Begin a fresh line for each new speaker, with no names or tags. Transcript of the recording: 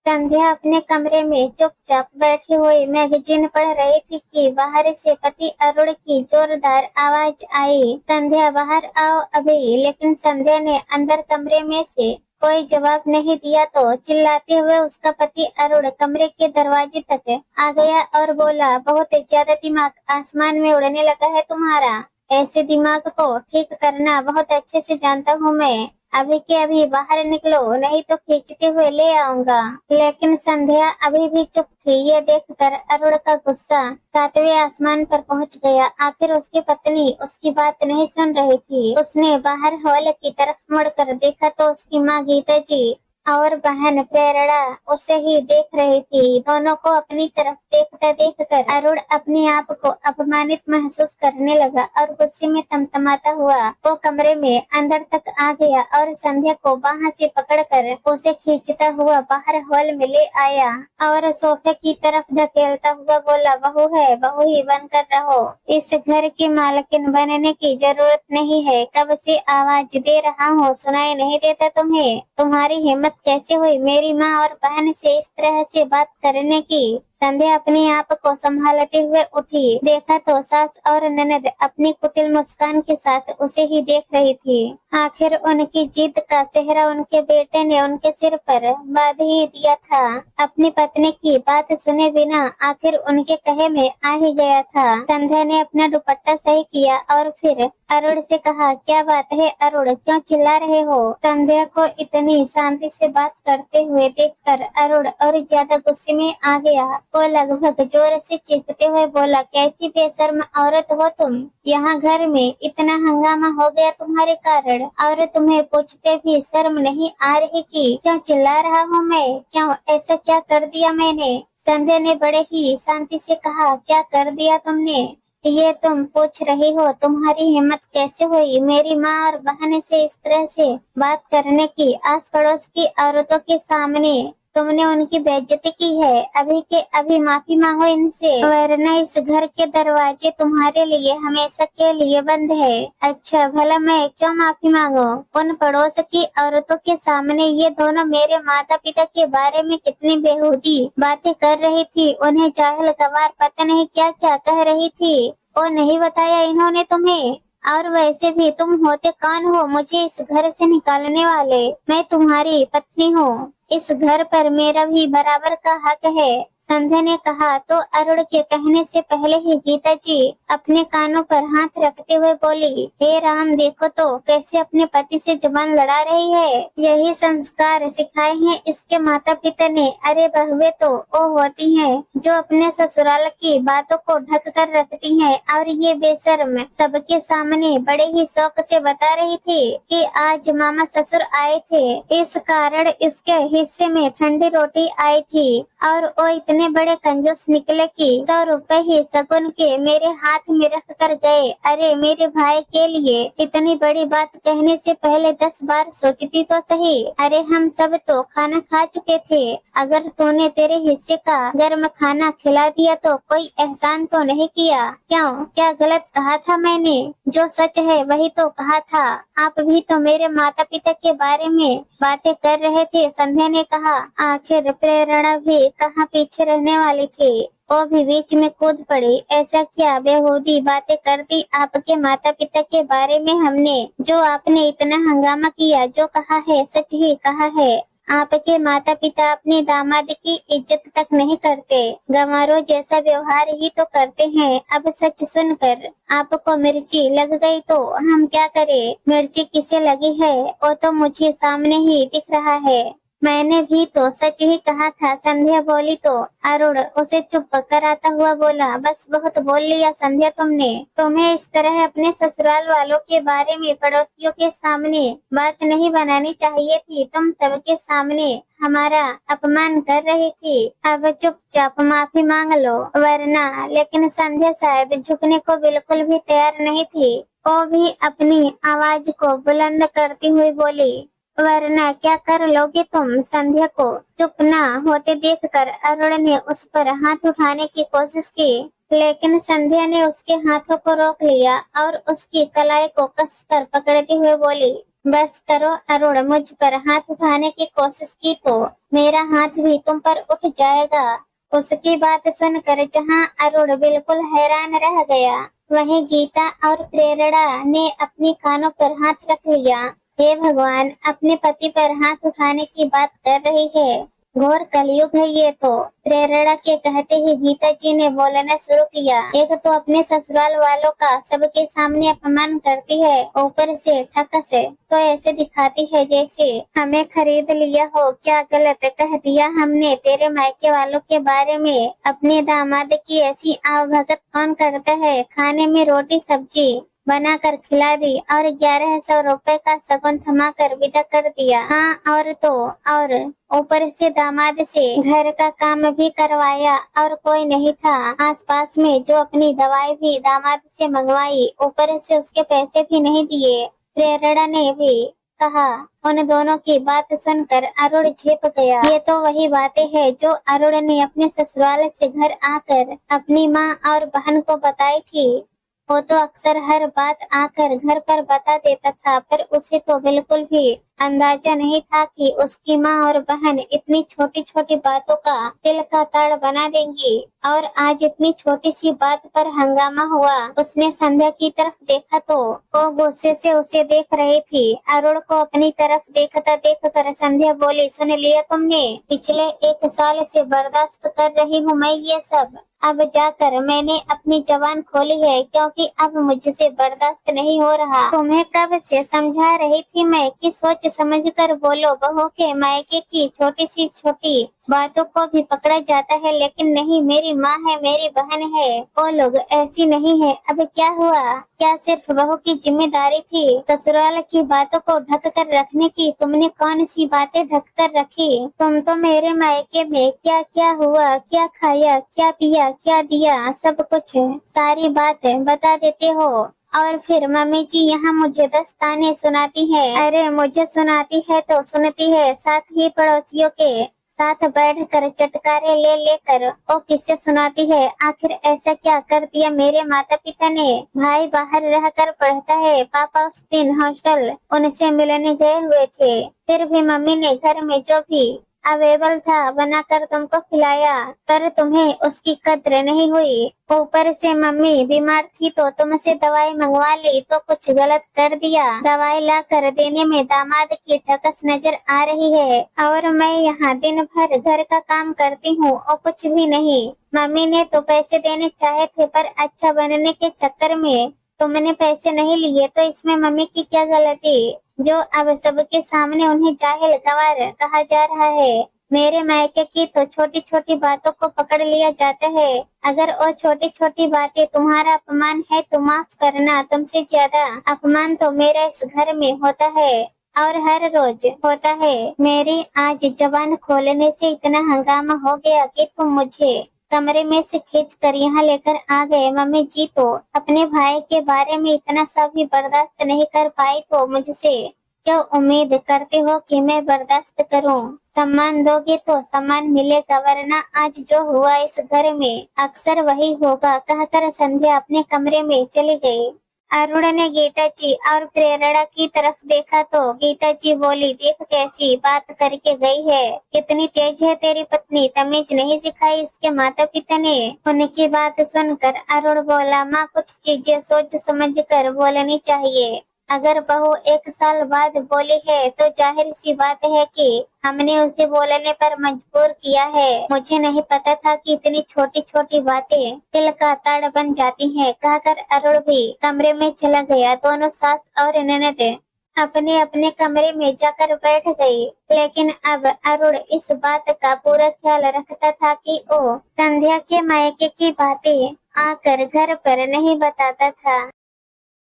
संध्या अपने कमरे में चुपचाप बैठी हुई मैगजीन पढ़ रही थी कि बाहर से पति अरुण की जोरदार आवाज आई, संध्या बाहर आओ अभी। लेकिन संध्या ने अंदर कमरे में से कोई जवाब नहीं दिया तो चिल्लाते हुए उसका पति अरुण कमरे के दरवाजे तक आ गया और बोला, बहुत ज्यादा दिमाग आसमान में उड़ने लगा है तुम्हारा। ऐसे दिमाग को ठीक करना बहुत अच्छे से जानता हूँ मैं। अभी के अभी बाहर निकलो, नहीं तो खींचते हुए ले आऊंगा। लेकिन संध्या अभी भी चुप थी। ये देखकर अरुण का गुस्सा सातवें आसमान पर पहुंच गया। आखिर उसकी पत्नी उसकी बात नहीं सुन रही थी। उसने बाहर हॉल की तरफ मुड़कर देखा तो उसकी माँ गीता जी और बहन प्रेरणा उसे ही देख रही थी। दोनों को अपनी तरफ देखता देखकर अरुण अपने आप को अपमानित महसूस करने लगा और गुस्से में तमतमाता हुआ वो कमरे में अंदर तक आ गया और संध्या को बाह से पकड़कर उसे खींचता हुआ बाहर हॉल में ले आया और सोफे की तरफ धकेलता हुआ बोला, बहू है, बहू ही बनकर रहो। इस घर की मालकिन बनने की जरूरत नहीं है। कब से आवाज दे रहा हूँ, सुनाई नहीं देता तुम्हें? तुम्हारी हिम्मत कैसे हुई मेरी माँ और बहन से इस तरह से बात करने की? संध्या अपने आप को संभालते हुए उठी। देखा तो सास और ननद अपनी कुटिल मुस्कान के साथ उसे ही देख रही थी। आखिर उनकी जिद का सेहरा उनके बेटे ने उनके सिर पर बांध ही दिया था। अपनी पत्नी की बात सुने बिना आखिर उनके कहे में आ ही गया था। संध्या ने अपना दुपट्टा सही किया और फिर अरुण से कहा, क्या बात है अरुण, क्यों चिल्ला रहे हो? संध्या को इतनी शांति से बात करते हुए देखकर अरुण और ज्यादा गुस्से में आ गया। वो लगभग जोर से चीखते हुए बोला, कैसी बेशर्म औरत हो तुम? यहाँ घर में इतना हंगामा हो गया तुम्हारे कारण और तुम्हें पूछते भी शर्म नहीं आ रही कि क्यों चिल्ला रहा हूँ मैं? क्यों, ऐसा क्या कर दिया मैंने? संध्या ने बड़े ही शांति से कहा, क्या कर दिया तुमने? ये तुम पूछ रही हो? तुम्हारी हिम्मत कैसे हुई मेरी माँ और बहन से इस तरह से बात करने की? आस पड़ोस की औरतों के सामने तुमने उनकी बेइज्जती की है। अभी के अभी माफी मांगो इनसे, वरना इस घर के दरवाजे तुम्हारे लिए हमेशा के लिए बंद है। अच्छा भला मैं क्यों माफी मांगू? उन पड़ोस की औरतों के सामने ये दोनों मेरे माता पिता के बारे में कितनी बेहूदी बातें कर रही थी। उन्हें जाहिल गवार पता नहीं क्या क्या कह रही थी। वो नहीं बताया इन्होंने तुम्हें? और वैसे भी तुम होते कौन हो मुझे इस घर से निकालने वाले? मैं तुम्हारी पत्नी हूँ। इस घर पर मेरा भी बराबर का हक है। संध्या ने कहा तो अरुण के कहने से पहले ही गीता जी अपने कानों पर हाथ रखते हुए बोली, हे राम, देखो तो कैसे अपने पति से जुबान लड़ा रही है। यही संस्कार सिखाए हैं इसके माता पिता ने। अरे बहुएं तो वो होती हैं जो अपने ससुराल की बातों को ढक कर रखती हैं और ये बेशर्म सबके सामने बड़े ही शौक से बता रही थी कि आज मामा ससुर आए थे, इस कारण इसके हिस्से में ठंडी रोटी आई थी और वो इतने बड़े कंजूस निकले कि 100 रुपए ही सगुन के मेरे हाथ में रख कर गए। अरे मेरे भाई के लिए इतनी बड़ी बात कहने से पहले 10 बार सोचती तो सही। अरे हम सब तो खाना खा चुके थे। अगर तूने तेरे हिस्से का गर्म खाना खिला दिया तो कोई एहसान तो नहीं किया? क्यों, क्या गलत कहा था मैंने? जो सच है वही तो कहा था। आप भी तो मेरे माता पिता के बारे में बातें कर रहे थे। संध्या ने कहा। आखिर प्रेरणा भी कहाँ पीछे रहने वाली थी, वो भी बीच में कूद पड़ी। ऐसा क्या बेहूदी बातें कर दी आपके माता पिता के बारे में हमने, जो आपने इतना हंगामा किया? जो कहा है सच ही कहा है। आपके माता पिता अपनी दामाद की इज्जत तक नहीं करते, गंवारों जैसा व्यवहार ही तो करते हैं। अब सच सुनकर आपको मिर्ची लग गई तो हम क्या करें? मिर्ची किसे लगी है वो तो मुझे सामने ही दिख रहा है। मैंने भी तो सच ही कहा था, संध्या बोली तो अरुण उसे चुप कराता हुआ बोला, बस बहुत बोल लिया संध्या तुमने। तुम्हें इस तरह अपने ससुराल वालों के बारे में पड़ोसियों के सामने बात नहीं बनानी चाहिए थी। तुम सबके सामने हमारा अपमान कर रही थी। अब चुपचाप माफी मांग लो वरना। लेकिन संध्या शायद झुकने को बिल्कुल भी तैयार नहीं थी। वो भी अपनी आवाज को बुलंद करती हुई बोली, वरना क्या कर लोगे तुम? संध्या को चुप न होते देखकर अरुण ने उस पर हाथ उठाने की कोशिश की, लेकिन संध्या ने उसके हाथों को रोक लिया और उसकी कलाई को कसकर पकड़ते हुए बोली, बस करो अरुण, मुझ पर हाथ उठाने की कोशिश की तो मेरा हाथ भी तुम पर उठ जाएगा। उसकी बात सुनकर जहां अरुण बिल्कुल हैरान रह गया, वहीं गीता और प्रेरणा ने अपनी कानों पर हाथ रख लिया। हे भगवान, अपने पति पर हाथ उठाने की बात कर रही है। घोर कलयुग है ये तो। प्रेरणा के कहते ही गीता जी ने बोलना शुरू किया। एक तो अपने ससुराल वालों का सबके सामने अपमान करती है, ऊपर से ठक से तो ऐसे दिखाती है जैसे हमें खरीद लिया हो। क्या गलत कह दिया हमने तेरे मायके वालों के बारे में? अपने दामाद की ऐसी आवभगत कौन करता है? खाने में रोटी सब्जी बना कर खिला दी और 1100 रुपए का शगुन थमा कर विदा कर दिया। हाँ और तो और ऊपर से दामाद से घर का काम भी करवाया और कोई नहीं था आसपास में जो अपनी दवाई भी दामाद से मंगवाई, ऊपर से उसके पैसे भी नहीं दिए। प्रेरणा ने भी कहा। उन दोनों की बात सुनकर अरुण झेप गया। ये तो वही बातें हैं जो अरुण ने अपने ससुराल से घर आकर अपनी माँ और बहन को बताई थी। वो तो अक्सर हर बात आकर घर पर बता देता था, पर उसे तो बिल्कुल भी अंदाजा नहीं था कि उसकी माँ और बहन इतनी छोटी छोटी बातों का तिल का ताड़ बना देंगी। और आज इतनी छोटी सी बात पर हंगामा हुआ। उसने संध्या की तरफ देखा तो वो गुस्से से उसे देख रही थी। अरुण को अपनी तरफ देखता देखकर संध्या बोली, सुन लिया तुमने? पिछले 1 साल से बर्दाश्त कर रही हूँ मैं ये सब। अब जाकर मैंने अपनी जबान खोली है, क्योंकि अब मुझसे बर्दाश्त नहीं हो रहा। तुम्हें कब से समझा रही थी मैं कि सोच समझ कर बोलो। बहू के मायके की छोटी सी छोटी बातों को भी पकड़ा जाता है, लेकिन नहीं, मेरी माँ है, मेरी बहन है, वो लोग ऐसी नहीं है। अब क्या हुआ? क्या सिर्फ बहू की जिम्मेदारी थी ससुराल की बातों को ढक कर रखने की? तुमने कौन सी बातें ढक कर रखी? तुम तो मेरे मायके में क्या क्या हुआ, क्या खाया, क्या पिया, क्या दिया, सब कुछ सारी बातें बता देते हो। और फिर मम्मी जी यहाँ मुझे 10 ताने सुनाती है। अरे मुझे सुनाती है तो सुनती है, साथ ही पड़ोसियों के साथ बैठकर चटकारे ले लेकर वो किससे सुनाती है? आखिर ऐसा क्या कर दिया मेरे माता पिता ने? भाई बाहर रहकर पढ़ता है, पापा उस दिन हॉस्टल उनसे मिलने गए हुए थे, फिर भी मम्मी ने घर में जो भी अवेलेबल था बनाकर तुमको खिलाया, पर तुम्हें उसकी कद्र नहीं हुई। ऊपर से मम्मी बीमार थी तो तुमसे दवाई मंगवा ली तो कुछ गलत कर दिया। दवाई ला कर देने में दामाद की ठकस नजर आ रही है, और मैं यहाँ दिन भर घर का काम करती हूँ और कुछ भी नहीं। मम्मी ने तो पैसे देने चाहे थे, पर अच्छा बनने के चक्कर में तुमने पैसे नहीं लिए, तो इसमें मम्मी की क्या गलती जो अब सबके सामने उन्हें जाहिल गवार कहा जा रहा है? मेरे मायके की तो छोटी छोटी बातों को पकड़ लिया जाता है। अगर वो छोटी छोटी बातें तुम्हारा अपमान है तो माफ करना, तुमसे ज्यादा अपमान तो मेरा इस घर में होता है और हर रोज होता है। मेरी आज जबान खोलने से इतना हंगामा हो गया कि तुम मुझे कमरे में से खींच कर यहाँ लेकर आ गए। मम्मी जी तो अपने भाई के बारे में इतना सा भी बर्दाश्त नहीं कर पाई, तो मुझसे क्यों उम्मीद करते हो कि मैं बर्दाश्त करूं? सम्मान दोगे तो सम्मान मिलेगा, वरना आज जो हुआ इस घर में अक्सर वही होगा, कहकर संध्या अपने कमरे में चली गई। अरुण ने गीता जी और प्रेरणा की तरफ देखा तो गीता जी बोली, देख कैसी बात करके गई है, कितनी तेज है तेरी पत्नी, तमीज नहीं सिखाई इसके माता पिता ने? उनकी बात सुनकर अरुण बोला, माँ कुछ चीजें सोच समझ कर बोलनी चाहिए। अगर बहू 1 साल बाद बोली है तो जाहिर सी बात है कि हमने उसे बोलने पर मजबूर किया है। मुझे नहीं पता था कि इतनी छोटी छोटी बातें तिल का ताड़ बन जाती हैं, कहकर अरुण भी कमरे में चला गया। दोनों सास और ननद अपने अपने कमरे में जाकर बैठ गई, लेकिन अब अरुण इस बात का पूरा ख्याल रखता था कि वो संध्या के मायके की बातें आकर घर पर नहीं बताता था।